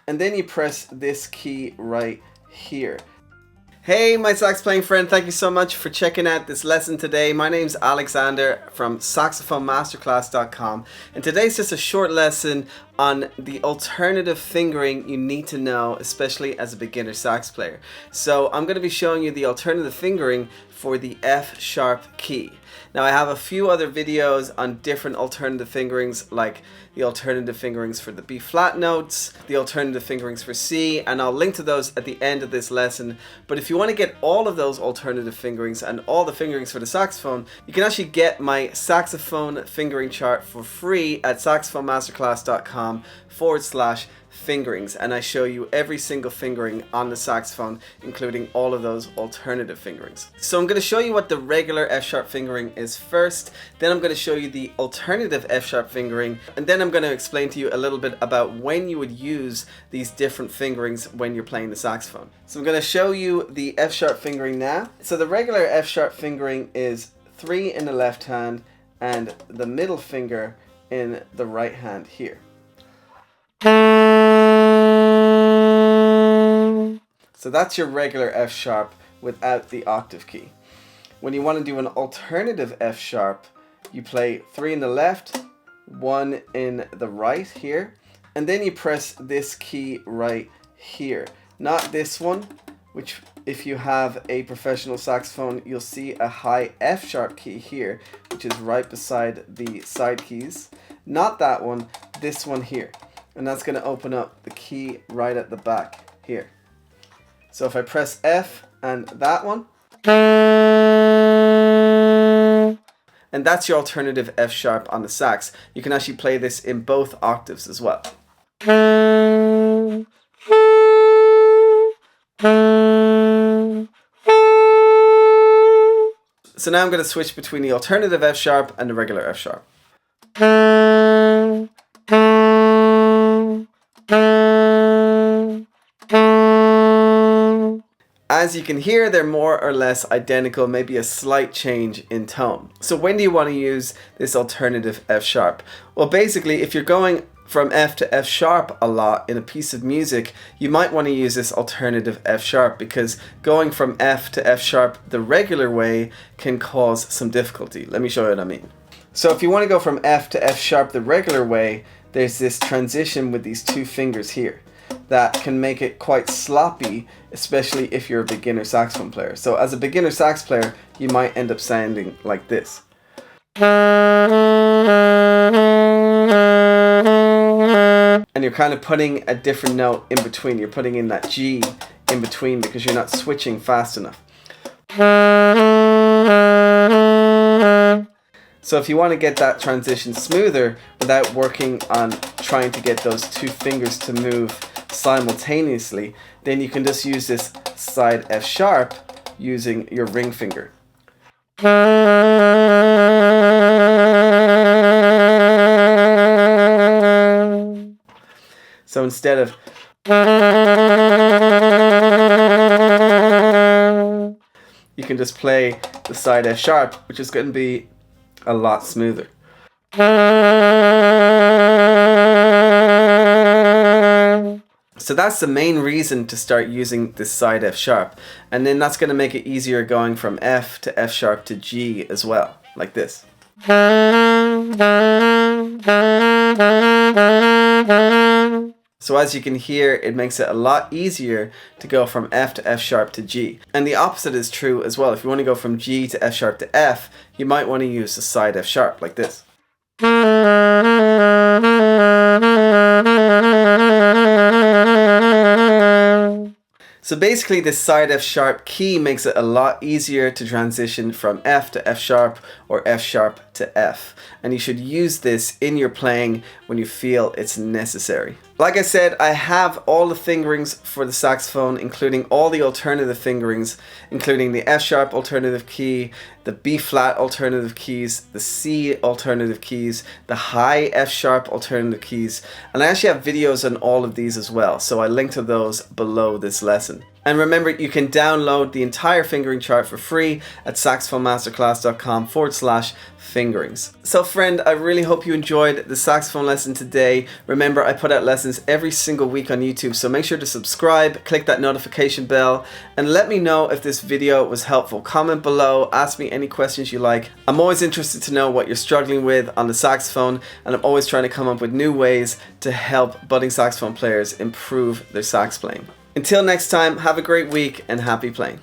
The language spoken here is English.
and then you press this key right here. Hey, my sax playing friend, thank you so much for checking out this lesson today. My name's Alexander from saxophonemasterclass.com, and today's just a short lesson on the alternative fingering you need to know, especially as a beginner sax player. So I'm going to be showing you the alternative fingering for the F sharp key. Now I have a few other videos on different alternative fingerings, like the alternative fingerings for the B flat notes, the alternative fingerings for C, and I'll link to those at the end of this lesson. But if you want to get all of those alternative fingerings and all the fingerings for the saxophone, you can actually get my saxophone fingering chart for free at saxophonemasterclass.com/fingerings, and I show you every single fingering on the saxophone, including all of those alternative fingerings. So I'm going to show you what the regular F sharp fingering is first, then I'm going to show you the alternative F sharp fingering, and then I'm going to explain to you a little bit about when you would use these different fingerings when you're playing the saxophone. So I'm going to show you the F sharp fingering now. So the regular F sharp fingering is 3 in the left hand and the middle finger in the right hand here. So that's your regular F sharp without the octave key. When you want to do an alternative F sharp, you play 3 in the left, 1 in the right here, and then you press this key right here. Not this one, which if you have a professional saxophone, you'll see a high F sharp key here, which is right beside the side keys. Not that one, this one here. And that's going to open up the key right at the back here. So if I press F and that one, and that's your alternative F sharp on the sax. You can actually play this in both octaves as well. So now I'm going to switch between the alternative F sharp and the regular F sharp. As you can hear, they're more or less identical, maybe a slight change in tone. So when do you want to use this alternative F sharp? Well, basically, if you're going from F to F sharp a lot in a piece of music, you might want to use this alternative F sharp, because going from F to F sharp the regular way can cause some difficulty. Let me show you what I mean. So if you want to go from F to F sharp the regular way, there's this transition with these two fingers here that can make it quite sloppy, especially if you're a beginner saxophone player. So as a beginner sax player, you might end up sounding like this. And you're kind of putting a different note in between. You're putting in that G in between because you're not switching fast enough. So if you want to get that transition smoother without working on trying to get those two fingers to move simultaneously, then you can just use this side F sharp using your ring finger. So instead of you can just play the side F sharp, which is going to be a lot smoother. So that's the main reason to start using this side F sharp, and then that's going to make it easier going from F to F sharp to G as well, like this. So as you can hear, it makes it a lot easier to go from F to F sharp to G. And the opposite is true as well. If you want to go from G to F sharp to F, you might want to use the side F sharp like this. So basically this side F sharp key makes it a lot easier to transition from F to F sharp or F sharp to F. And you should use this in your playing when you feel it's necessary. Like I said, I have all the fingerings for the saxophone, including all the alternative fingerings, including the F sharp alternative key, the B flat alternative keys, the C alternative keys, the high F sharp alternative keys, and I actually have videos on all of these as well, so I link to those below this lesson. And remember, you can download the entire fingering chart for free at saxophonemasterclass.com/fingerings. So friend, I really hope you enjoyed the saxophone lesson today. Remember, I put out lessons every single week on YouTube, so make sure to subscribe, click that notification bell, and let me know if this video was helpful. Comment below, ask me any questions you like. I'm always interested to know what you're struggling with on the saxophone, and I'm always trying to come up with new ways to help budding saxophone players improve their sax playing. Until next time, have a great week and happy playing.